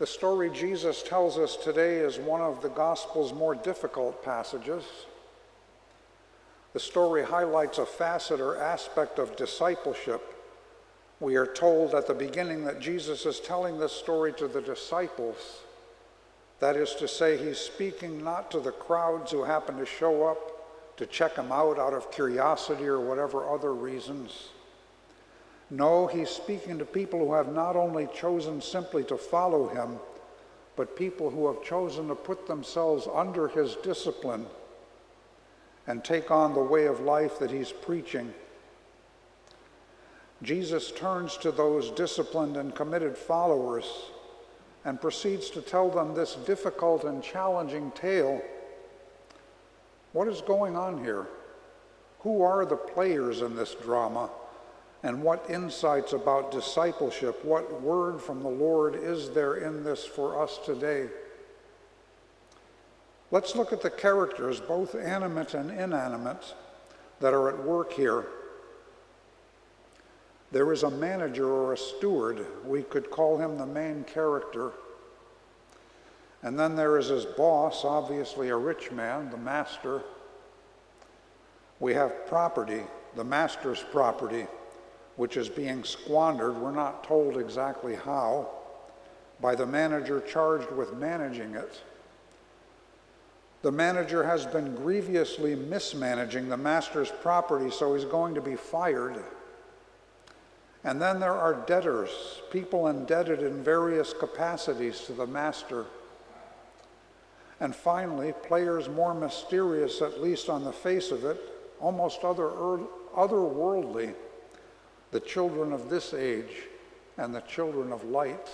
The story Jesus tells us today is one of the Gospel's more difficult passages. The story highlights a facet or aspect of discipleship. We are told at the beginning that Jesus is telling this story to the disciples. That is to say, he's speaking not to the crowds who happen to show up to check him out of curiosity or whatever other reasons. No, he's speaking to people who have not only chosen simply to follow him, but people who have chosen to put themselves under his discipline and take on the way of life that he's preaching. Jesus turns to those disciplined and committed followers and proceeds to tell them this difficult and challenging tale. What is going on here? Who are the players in this drama? And what insights about discipleship, what word from the Lord is there in this for us today? Let's look at the characters, both animate and inanimate, that are at work here. There is a manager or a steward. We could call him the main character. And then there is his boss, obviously a rich man, the master. We have property, the master's property, which is being squandered, we're not told exactly how, by the manager charged with managing it. The manager has been grievously mismanaging the master's property, so he's going to be fired. And then there are debtors, people indebted in various capacities to the master. And finally, players more mysterious, at least on the face of it, almost otherworldly, the children of this age and the children of light.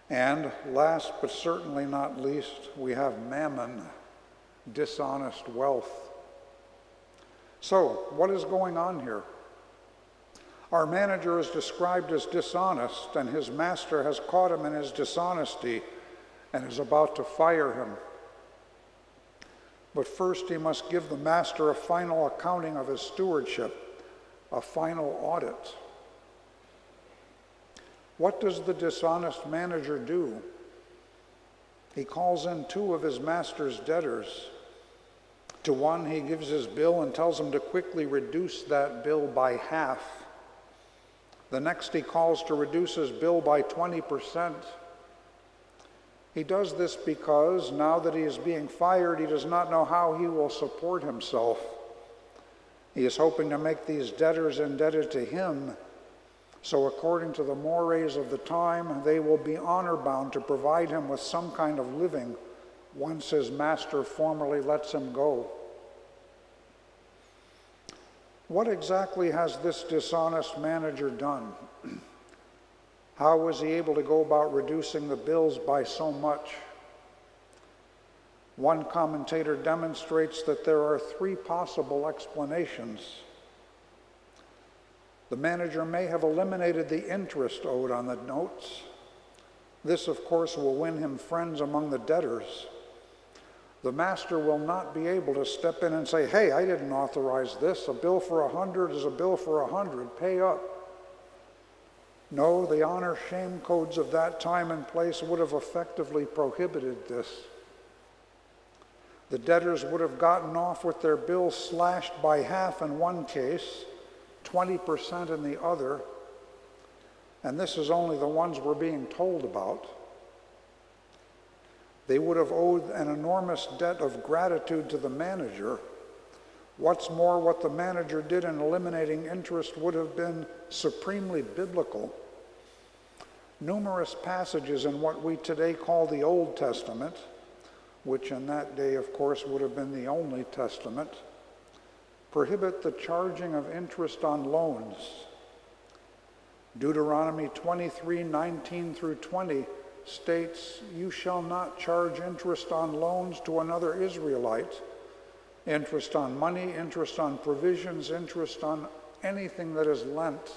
And last but certainly not least, we have mammon, dishonest wealth. So, what is going on here? Our manager is described as dishonest, and his master has caught him in his dishonesty and is about to fire him. But first he must give the master a final accounting of his stewardship, a final audit. What does the dishonest manager do? He calls in two of his master's debtors. To one, he gives his bill and tells him to quickly reduce that bill by half. The next, he calls to reduce his bill by 20%. He does this because now that he is being fired, he does not know how he will support himself. He is hoping to make these debtors indebted to him, so according to the mores of the time, they will be honor-bound to provide him with some kind of living once his master formally lets him go. What exactly has this dishonest manager done? How was he able to go about reducing the bills by so much? One commentator demonstrates that there are three possible explanations. The manager may have eliminated the interest owed on the notes. This, of course, will win him friends among the debtors. The master will not be able to step in and say, "Hey, I didn't authorize this. A bill for 100 is a bill for 100. Pay up." No, the honor-shame codes of that time and place would have effectively prohibited this. The debtors would have gotten off with their bills slashed by half in one case, 20% in the other, and this is only the ones we're being told about. They would have owed an enormous debt of gratitude to the manager. What's more, what the manager did in eliminating interest would have been supremely biblical. Numerous passages in what we today call the Old Testament, which in that day, of course, would have been the only testament, prohibit the charging of interest on loans. Deuteronomy 23:19 through 20 states, "You shall not charge interest on loans to another Israelite, interest on money, interest on provisions, interest on anything that is lent."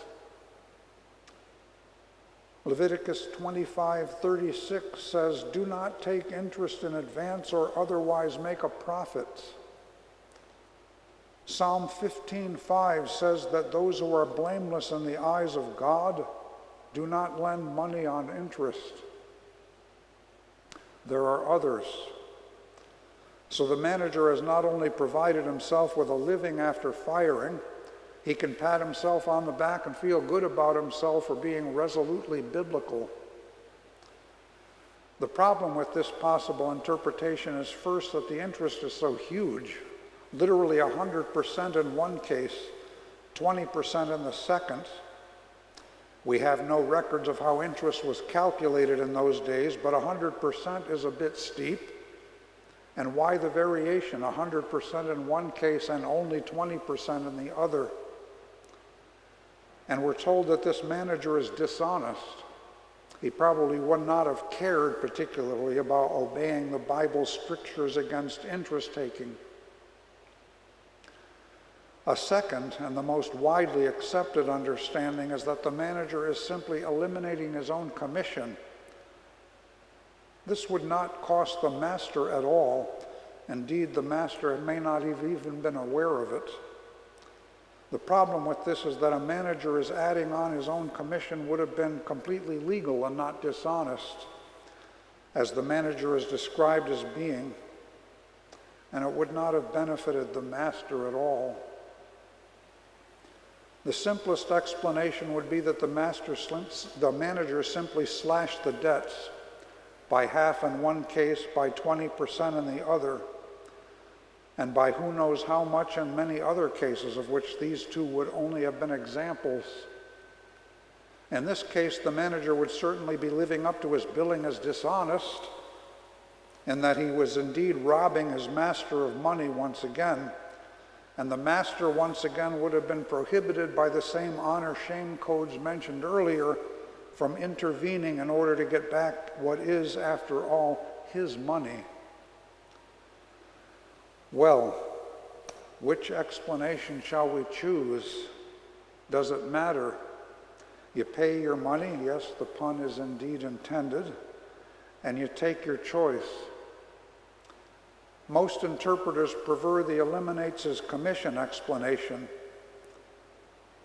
Leviticus 25:36 says, "Do not take interest in advance or otherwise make a profit." Psalm 15:5 says that those who are blameless in the eyes of God Do not lend money on interest. There are others. So the manager has not only provided himself with a living after firing, he can pat himself on the back and feel good about himself for being resolutely biblical. The problem with this possible interpretation is first that the interest is so huge, literally 100% in one case, 20% in the second. We have no records of how interest was calculated in those days, but 100% is a bit steep. And why the variation, 100% in one case and only 20% in the other? And we're told that this manager is dishonest. He probably would not have cared particularly about obeying the Bible's strictures against interest taking. A second and the most widely accepted understanding is that the manager is simply eliminating his own commission. This would not cost the master at all. Indeed, the master may not have even been aware of it. The problem with this is that a manager is adding on his own commission would have been completely legal and not dishonest, as the manager is described as being, and it would not have benefited the master at all. The simplest explanation would be that the manager simply slashed the debts by half in one case, by 20% in the other, and by who knows how much in many other cases, of which these two would only have been examples. In this case, the manager would certainly be living up to his billing as dishonest, in that he was indeed robbing his master of money once again, and the master once again would have been prohibited by the same honor-shame codes mentioned earlier from intervening in order to get back what is, after all, his money. Well, which explanation shall we choose? Does it matter? You pay your money, yes, the pun is indeed intended, and you take your choice. Most interpreters prefer the eliminates his commission explanation.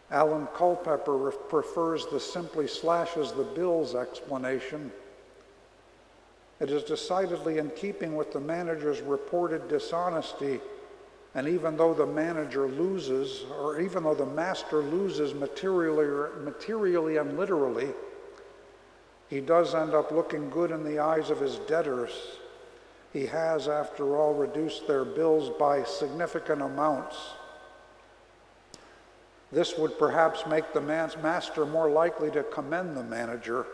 Alan Culpepper prefers the simply slashes the bills explanation. It is decidedly in keeping with the manager's reported dishonesty, and even though the manager loses, or even though the master loses materially and literally, he does end up looking good in the eyes of his debtors. He has, after all, reduced their bills by significant amounts. This would perhaps make the master more likely to commend the manager,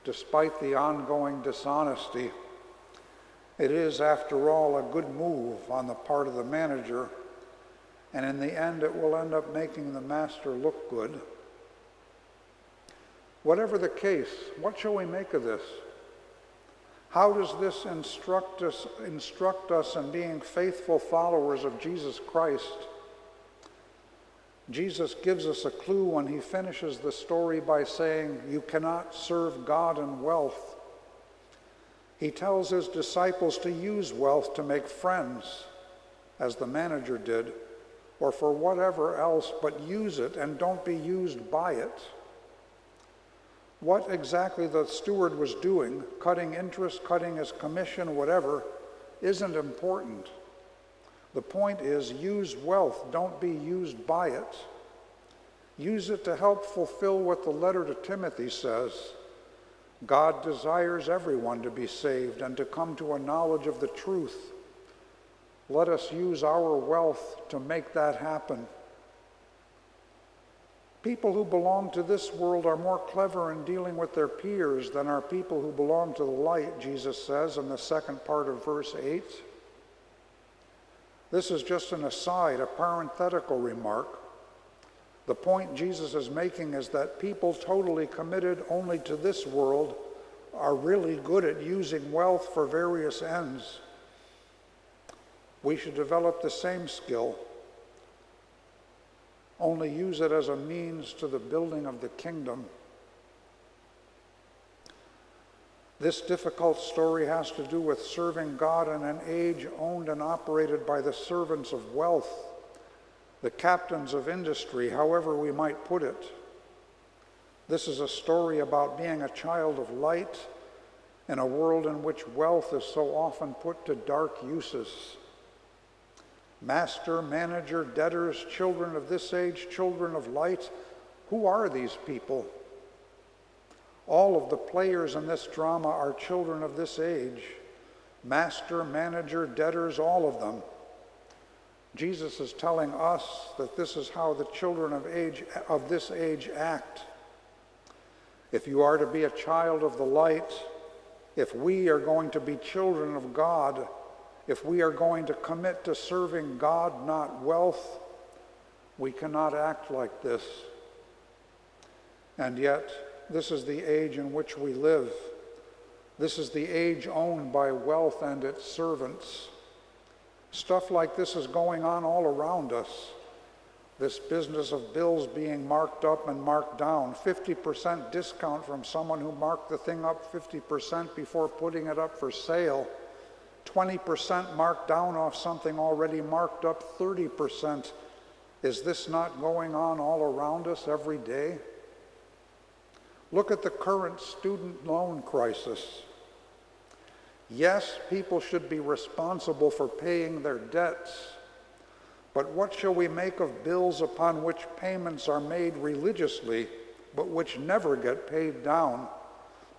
despite the ongoing dishonesty. It is, after all, a good move on the part of the manager, and in the end it will end up making the master look good. Whatever the case, what shall we make of this? How does this instruct us in being faithful followers of Jesus Christ? Jesus gives us a clue when he finishes the story by saying, "You cannot serve God and wealth." He tells his disciples to use wealth to make friends, as the manager did, or for whatever else, but use it and don't be used by it. What exactly the steward was doing, cutting interest, cutting his commission, whatever, isn't important. The point is, use wealth, don't be used by it. Use it to help fulfill what the letter to Timothy says. God desires everyone to be saved and to come to a knowledge of the truth. Let us use our wealth to make that happen. People who belong to this world are more clever in dealing with their peers than are people who belong to the light, Jesus says in the second part of verse 8. This is just an aside, a parenthetical remark. The point Jesus is making is that people totally committed only to this world are really good at using wealth for various ends. We should develop the same skill, only use it as a means to the building of the kingdom. This difficult story has to do with serving God in an age owned and operated by the servants of wealth, the captains of industry, however we might put it. This is a story about being a child of light in a world in which wealth is so often put to dark uses. Master, manager, debtors, children of this age, children of light. Who are these people? All of the players in this drama are children of this age. Master, manager, debtors, all of them. Jesus is telling us that this is how the children of this age act. If you are to be a child of the light, if we are going to be children of God, if we are going to commit to serving God, not wealth, we cannot act like this. And yet, this is the age in which we live. This is the age owned by wealth and its servants. Stuff like this is going on all around us. This business of bills being marked up and marked down, 50% discount from someone who marked the thing up 50% before putting it up for sale, 20% marked down off something already marked up 30%. Is this not going on all around us every day? Look at the current student loan crisis. Yes, people should be responsible for paying their debts, but what shall we make of bills upon which payments are made religiously, but which never get paid down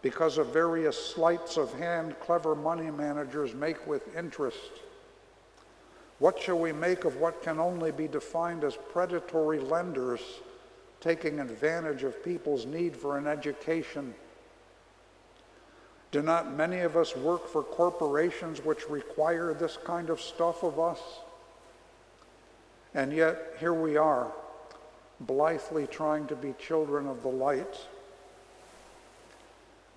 because of various sleights of hand clever money managers make with interest? What shall we make of what can only be defined as predatory lenders taking advantage of people's need for an education? Do not many of us work for corporations which require this kind of stuff of us? And yet, here we are, blithely trying to be children of the light.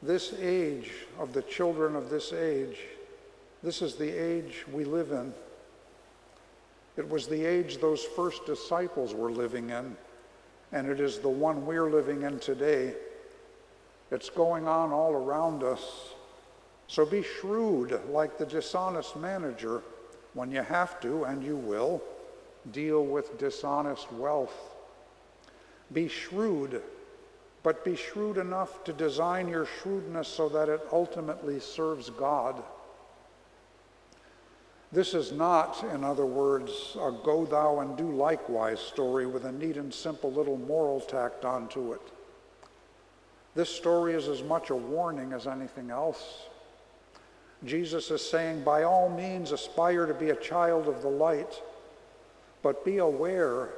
This age of the children of this age, this is the age we live in. It was the age those first disciples were living in, and it is the one we're living in today. It's going on all around us. So be shrewd like the dishonest manager when you have to, and you will, deal with dishonest wealth. Be shrewd, but be shrewd enough to design your shrewdness so that it ultimately serves God. This is not, in other words, a go thou and do likewise story with a neat and simple little moral tacked onto it. This story is as much a warning as anything else. Jesus is saying, by all means, aspire to be a child of the light, but be aware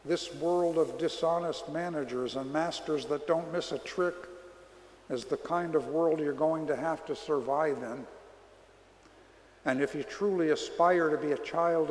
this world of dishonest managers and masters that don't miss a trick is the kind of world you're going to have to survive in. And if you truly aspire to be a child